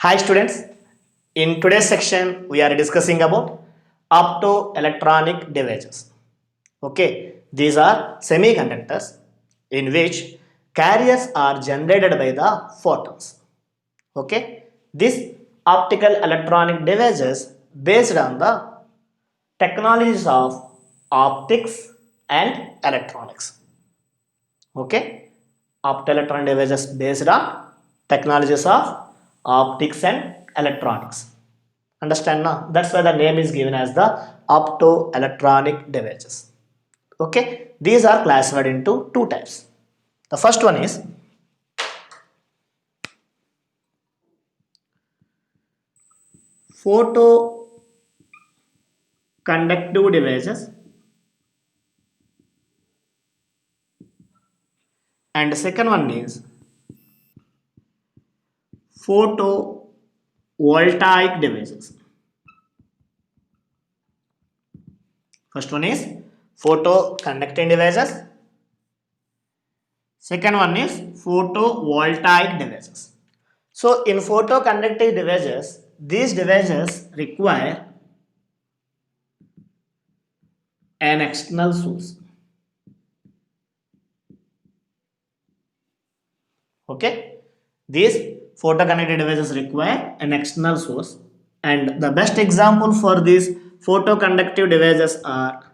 Hi students, in today's section we are discussing about optoelectronic devices. Okay, these are semiconductors in which carriers are generated by the photons. Okay, these optical electronic devices based on the technologies of optics and electronics. Okay, optoelectronic devices based on technologies of optics and electronics. Understand now? That's why the name is given as the optoelectronic devices. Okay, these are classified into two types. The first one is photoconductive devices, and the second one is photovoltaic devices. First one is photoconducting devices. Second one is photovoltaic devices. So in photoconducting devices, these devices require an external source. Okay, these photoconducting devices require an external source, and the best example for these photoconductive devices are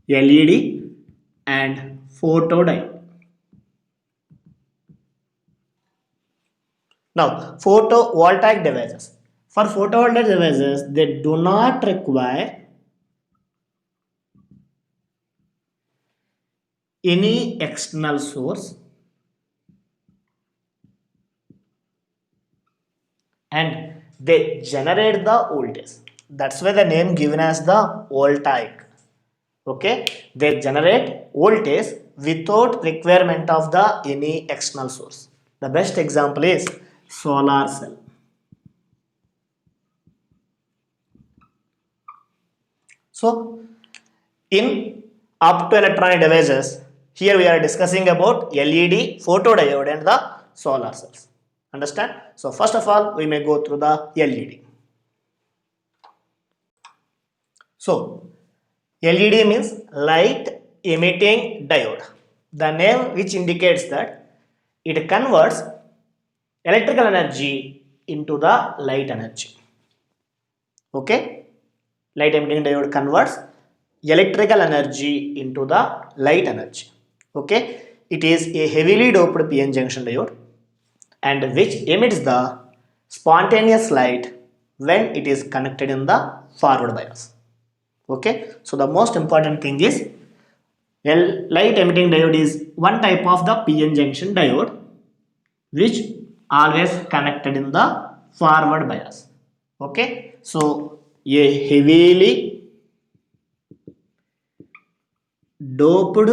LED and photodiode. Now, photovoltaic devices. For photovoltaic devices, they do not require any external source, and they generate the voltage. That's why the name given as the voltaic. Okay, they generate voltage without requirement of the any external source. The best example is solar cell. So in optoelectronic devices, here we are discussing about LED, photodiode and the solar cells. Understand? So first of all, we may go through the LED. So LED means light emitting diode. The name which indicates that it converts electrical energy into the light energy. Okay? Light emitting diode converts electrical energy into the light energy. Okay? It is a heavily doped PN junction diode and which emits the spontaneous light when it is connected in the forward bias. Okay, so the most important thing is light emitting diode is one type of the PN junction diode which always connected in the forward bias. Okay, so a heavily doped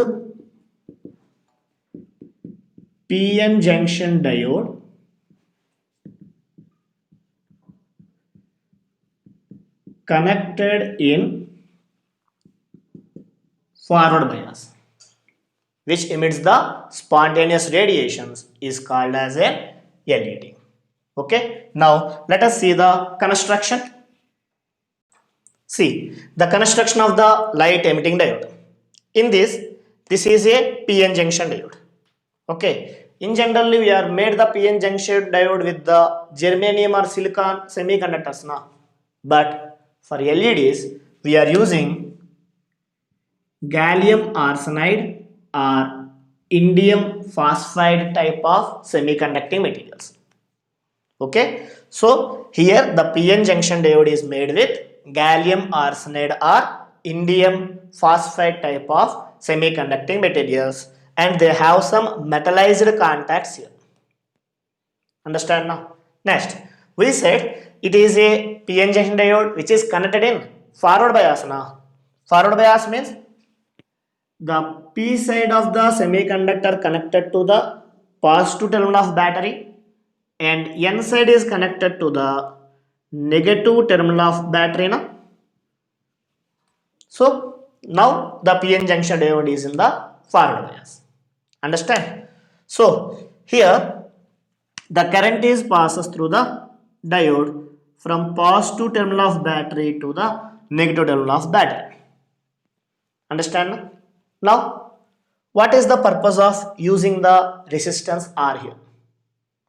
PN junction diode connected in forward bias which emits the spontaneous radiations is called as a LED. Okay, now let us see the construction. See the construction of the light emitting diode. In this is a PN junction diode. Okay, in generally we are made the PN junction diode with the germanium or silicon semiconductors now, but for LEDs we are using gallium arsenide or indium phosphide type of semiconducting materials. Okay, so here the PN junction diode is made with gallium arsenide or indium phosphide type of semiconducting materials, and they have some metallized contacts here. Understand now? Next, we said it is a PN junction diode which is connected in forward bias now. Forward bias means the P side of the semiconductor connected to the positive terminal of battery and N side is connected to the negative terminal of battery. No? So now the PN junction diode is in the forward bias. Understand? So here the current is passes through the diode from positive terminal of battery to the negative terminal of battery. Understand? Now, what is the purpose of using the resistance R here?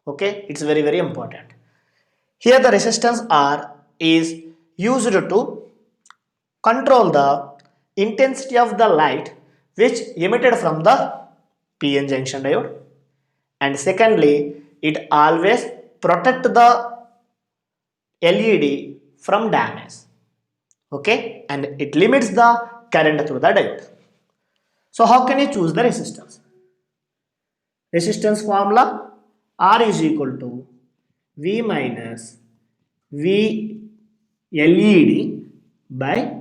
Okay, it's very very important. Here the resistance R is used to control the intensity of the light which emitted from the PN junction diode, and secondly it always protect the LED from damage. Okay, and it limits the current through the diode. So how can you choose the resistance? Resistance formula R is equal to V minus V LED by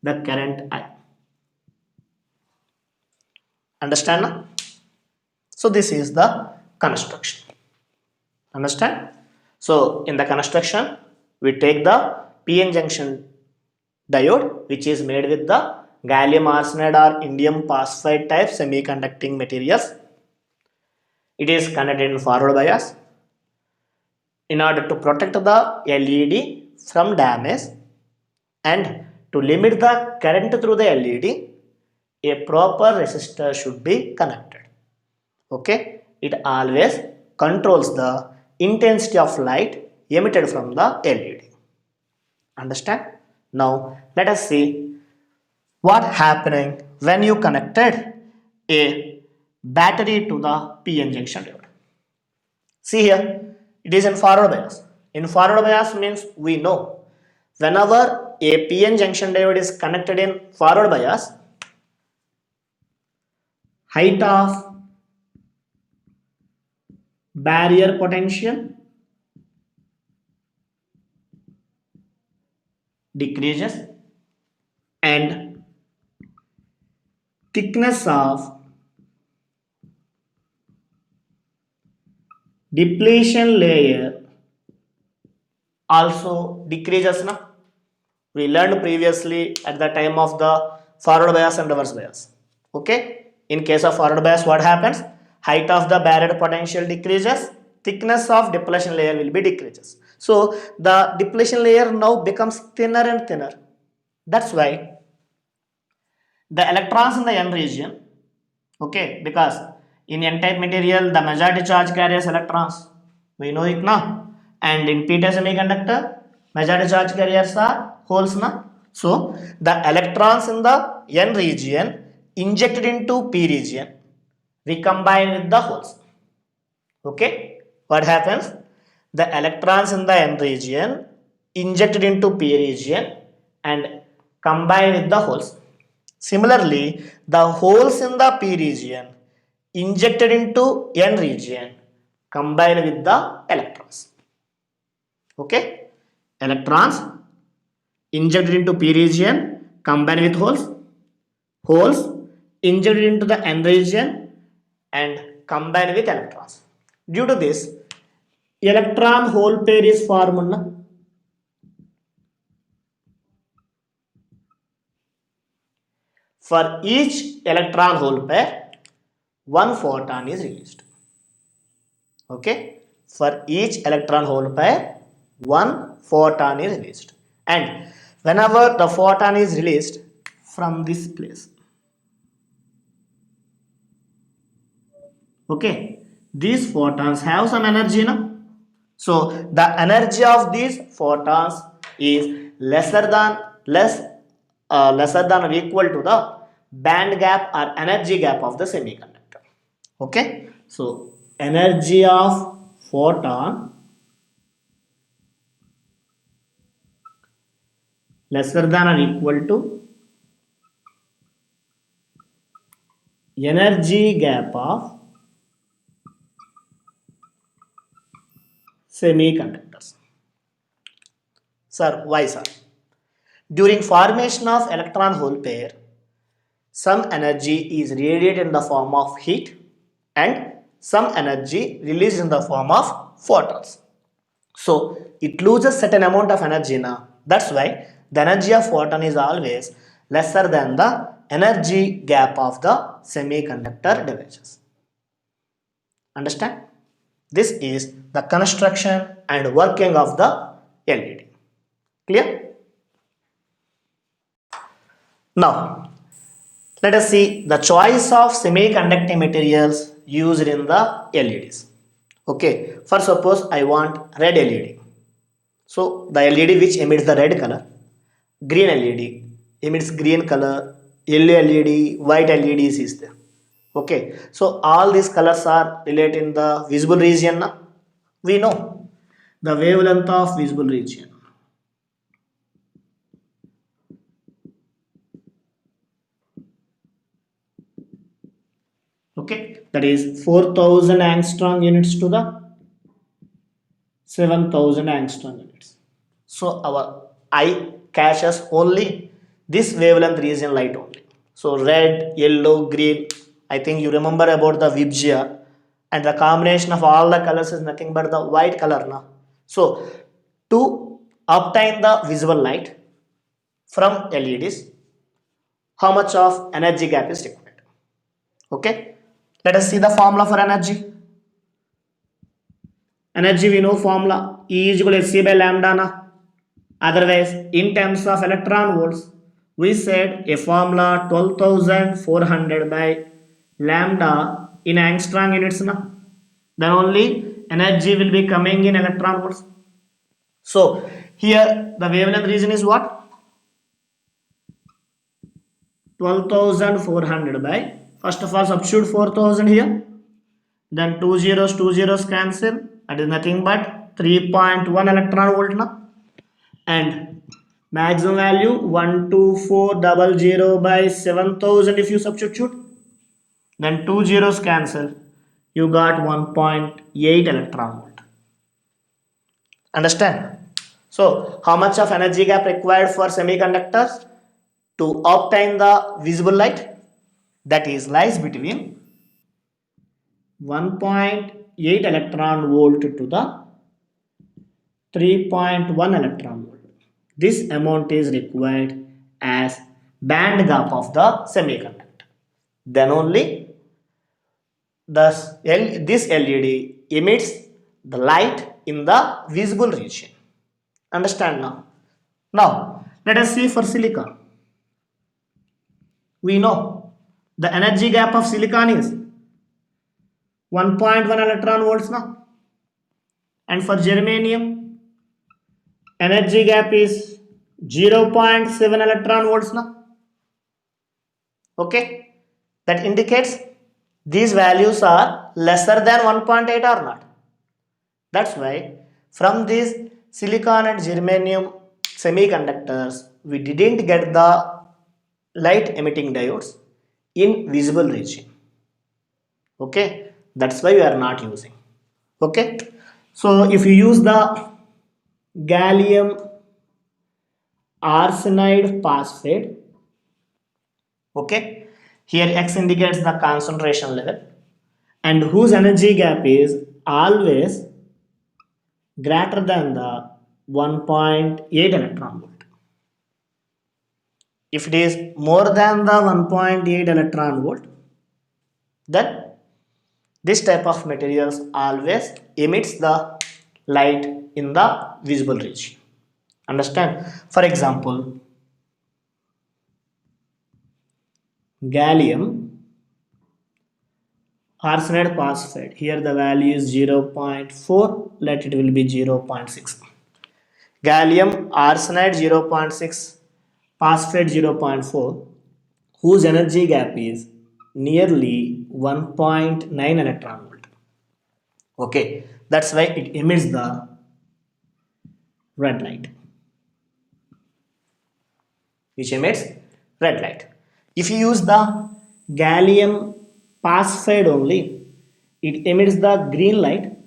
the current I. Understand now? So this is the construction. Understand? So in the construction, we take the PN junction diode which is made with the gallium arsenide or indium phosphide type semiconducting materials. It is connected in forward bias in order to protect the LED from damage, and to limit the current through the LED, a proper resistor should be connected. Okay, it always controls the intensity of light emitted from the LED. Understand? Now let us see what happening when you connected a battery to the PN junction diode. See here, it is in forward bias. In forward bias means we know whenever a PN junction diode is connected in forward bias, height of barrier potential decreases and thickness of depletion layer also decreases. Now we learned previously at the time of the forward bias and reverse bias. Okay, in case of forward bias, what happens? Height of the barrier potential decreases, thickness of depletion layer will be decreases. So the depletion layer now becomes thinner and thinner. That's why the electrons in the n region, okay, because in n-type material the majority charge carries electrons, we know it now, and in p-type semiconductor majority charge carriers are holes now. So the electrons in the n region injected into p region recombine with the holes. Okay, what happens? The electrons in the n region injected into p region and combine with the holes. Similarly, the holes in the p region injected into n region combine with the electrons. Okay, electrons injected into p region combine with holes injected into the n region and combine with electrons. Due to this, electron hole pair is formed. For each electron hole pair, one photon is released. Okay, for each electron hole pair, one photon is released, and whenever the photon is released from this place, okay, these photons have some energy now. So the energy of these photons is lesser than or equal to the band gap or energy gap of the semiconductor. Okay, so energy of photon lesser than or equal to energy gap of semiconductors. Sir, why sir? During formation of electron hole pair, some energy is radiated in the form of heat and some energy released in the form of photons. So it loses certain amount of energy now. That's why the energy of photon is always lesser than the energy gap of the semiconductor devices. Understand? This is the construction and working of the LED. Clear? Now, let us see the choice of semiconducting materials used in the LEDs. Okay, for suppose I want red LED. So the LED which emits the red color, green LED emits green color, yellow LED, white LEDs is there. Okay, so all these colors are related in the visible region. We know the wavelength of visible region. Okay, that is 4000 angstrom units to the 7000 angstrom units. So our eye catches only this wavelength region light only. So red, yellow, green. I think you remember about the Vibgea, and the combination of all the colors is nothing but the white color now. So to obtain the visible light from LEDs, how much of energy gap is required? Okay, let us see the formula for energy. Energy we know formula E is equal to hc by lambda na. Otherwise, in terms of electron volts, we said a formula 12,400 by lambda in angstrom units na. Then only energy will be coming in electron volts. So here the wavelength region is what? 12,400 by, first of all substitute 4,000 here, then two zeros cancel, that is nothing but 3.1 electron volt now, and maximum value 12400 by 7,000 if you substitute, then two zeros cancel, you got 1.8 electron volt. Understand? So how much of energy gap required for semiconductors to obtain the visible light? That is lies between 1.8 electron volt to the 3.1 electron volt. This amount is required as band gap of the semiconductor. Then only this LED emits the light in the visible region. Understand now? Now let us see for silicon. We know the energy gap of silicon is 1.1 electron volts now, and for germanium energy gap is 0.7 electron volts now. Okay, that indicates these values are lesser than 1.8 or not. That's why from these silicon and germanium semiconductors we didn't get the light emitting diodes in visible region. Okay, that's why we are not using. Okay, so if you use the gallium arsenide phosphate, okay, here X indicates the concentration level and whose energy gap is always greater than the 1.8 electron volt. If it is more than the 1.8 electron volt, then this type of materials always emits the light in the visible region. Understand? For example, gallium arsenide phosphate, here the value is 0.4, let it will be 0.6. Gallium arsenide 0.6, phosphate 0.4, whose energy gap is nearly 1.9 electron volt. Okay, that's why it emits the red light, which emits red light. If you use the gallium phosphide only, it emits the green light,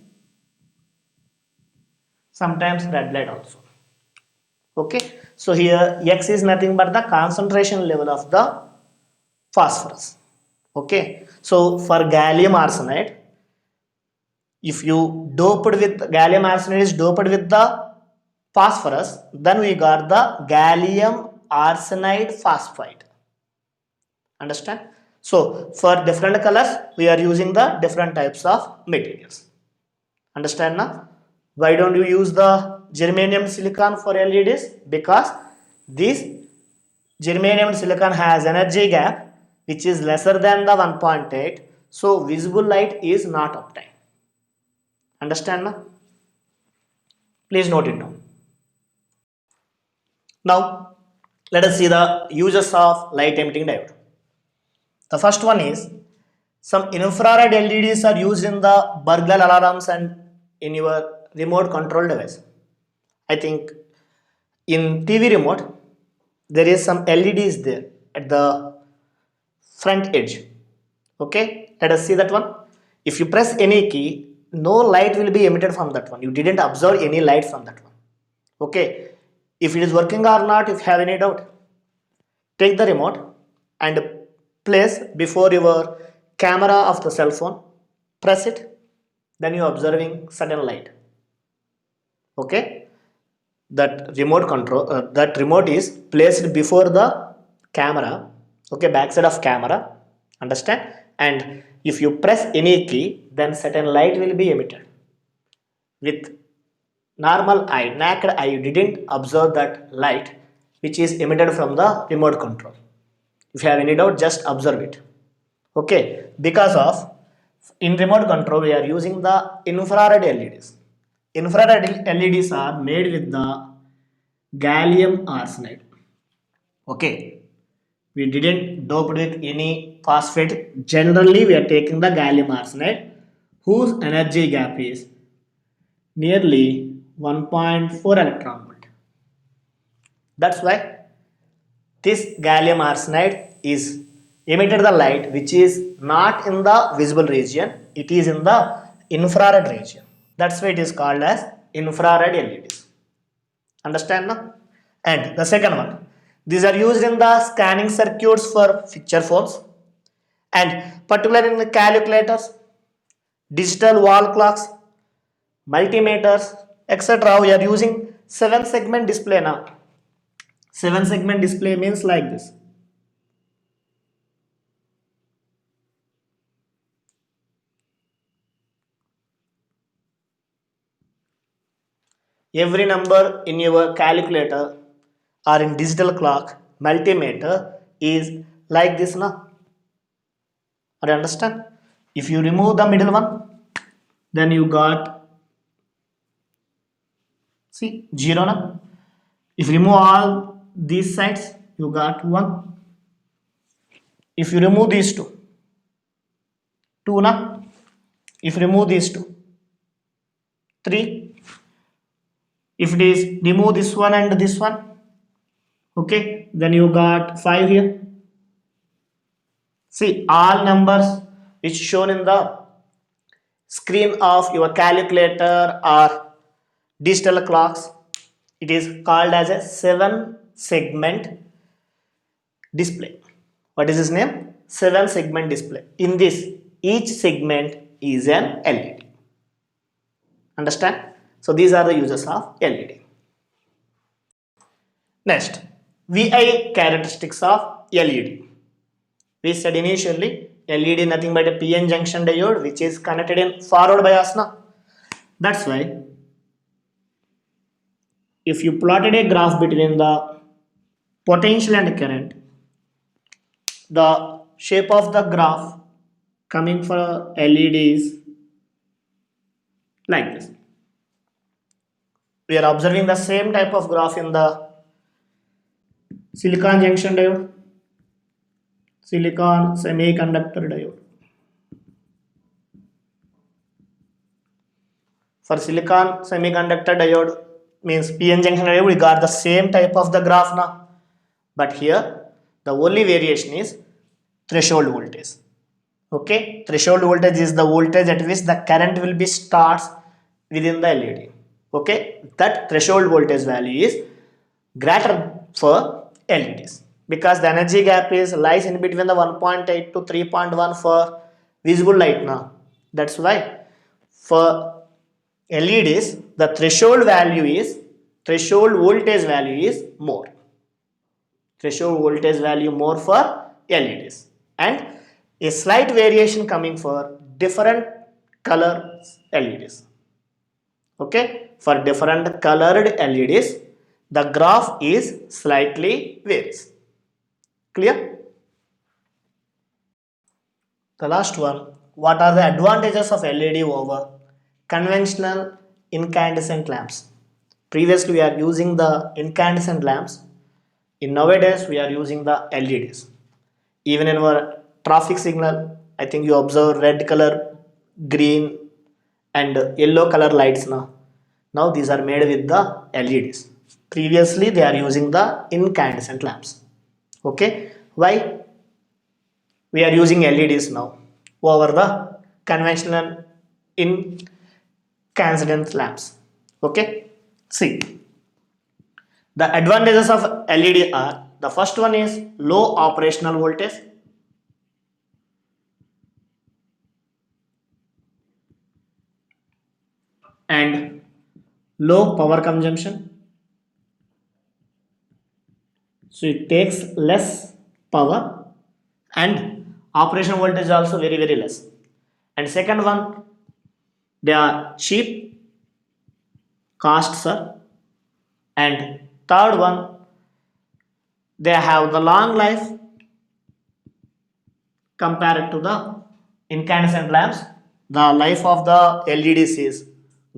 sometimes red light also. Okay, so here X is nothing but the concentration level of the phosphorus. Okay, so for gallium arsenide, if you doped with gallium arsenide is doped with the phosphorus, then we got the gallium arsenide phosphide. Understand? So for different colors we are using the different types of materials. Understand now? Why don't you use the germanium silicon for LEDs? Because this germanium silicon has energy gap which is lesser than the 1.8, so visible light is not obtained. Understand now? Please note it down. Now let us see the uses of light emitting diode. The first one is some infrared LEDs are used in the burglar alarms and in your remote control device. I think in TV remote there is some LEDs there at the front edge. Okay, let us see that one. If you press any key, no light will be emitted from that one. You didn't observe any light from that one. Okay, if it is working or not, if you have any doubt, take the remote and place before your camera of the cell phone, press it, then you are observing sudden light. Okay, that remote control, that remote is placed before the camera, okay, backside of camera. Understand? And if you press any key, then certain light will be emitted. With normal eye, naked eye, you didn't observe that light which is emitted from the remote control. If you have any doubt, just observe it. Okay, because of in remote control we are using the infrared LEDs. Infrared LEDs are made with the gallium arsenide. Okay, we didn't dope with any phosphate. Generally we are taking the gallium arsenide whose energy gap is nearly 1.4 electron volt. That's why this gallium arsenide is emitted the light which is not in the visible region, it is in the infrared region. That's why it is called as infrared LEDs. Understand now? And the second one, these are used in the scanning circuits for feature phones and particularly in the calculators, digital wall clocks, multimeters, etc. We are using 7-segment display now. 7-segment display means like this. Every number in your calculator or in digital clock multimeter is like this now. Are you understand? If you remove the middle one, then you got, see, 0 now. If you remove all these sides, you got 1. If you remove these two, 2 now. If you remove these two, 3. If it is remove this one and this one, okay, then you got 5 here. See, all numbers which shown in the screen of your calculator or digital clocks, it is called as a 7-segment display. What is its name? 7-segment display. In this, each segment is an LED. Understand? So these are the uses of LED. Next, VI characteristics of LED. We said initially LED nothing but a PN junction diode which is connected in forward bias now. That's why if you plotted a graph between the potential and current, the shape of the graph coming for LED is like this. We are observing the same type of graph in the silicon junction diode, silicon semiconductor diode. For silicon semiconductor diode means PN junction diode, we got the same type of the graph now. But here the only variation is threshold voltage. Okay, threshold voltage is the voltage at which the current will be starts within the LED. Okay, that threshold voltage value is greater for LEDs because the energy gap is lies in between the 1.8 to 3.1 for visible light now. That's why for LEDs the threshold voltage value is more. Threshold voltage value more for LEDs and a slight variation coming for different color LEDs. Okay, for different colored LEDs the graph is slightly varies. Clear? The last one, what are the advantages of LED over conventional incandescent lamps? Previously we are using the incandescent lamps. In nowadays we are using the LEDs. Even in our traffic signal, I think you observe red color, green and yellow color lights now. Now these are made with the LEDs. Previously they are using the incandescent lamps. Okay, why we are using LEDs now over the conventional incandescent lamps? Okay, see, the advantages of LED are, the first one is low operational voltage and low power consumption. So it takes less power and operation voltage also very less. And second one, they are cheap, cost sir. And third one, they have the long life compared to the incandescent lamps. The life of the LEDs is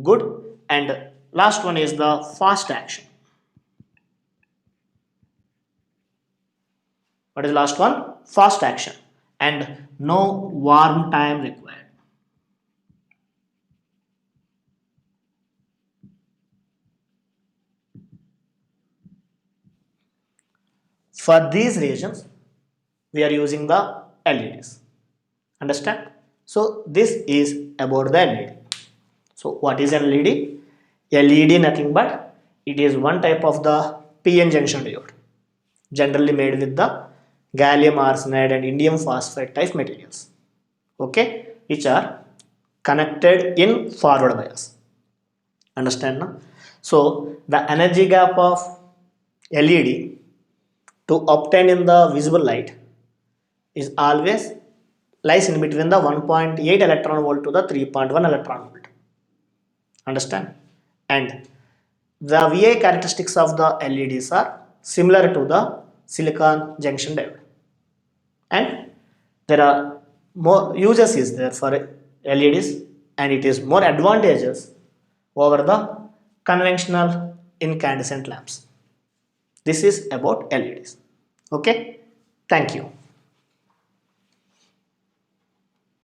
good. And last one is the fast action. What is the last one? Fast action and no warm time required. For these reasons, we are using the LEDs. Understand? So this is about the LED. So what is an LED? LED nothing but it is one type of the PN junction diode, generally made with the gallium arsenide and indium phosphide type materials. Okay, which are connected in forward bias. Understand now? So the energy gap of LED to obtain in the visible light is always lies in between the 1.8 electron volt to the 3.1 electron volt. Understand? And the VI characteristics of the LEDs are similar to the silicon junction diode. And there are more uses is there for LEDs, and it is more advantageous over the conventional incandescent lamps. This is about LEDs. Okay, thank you.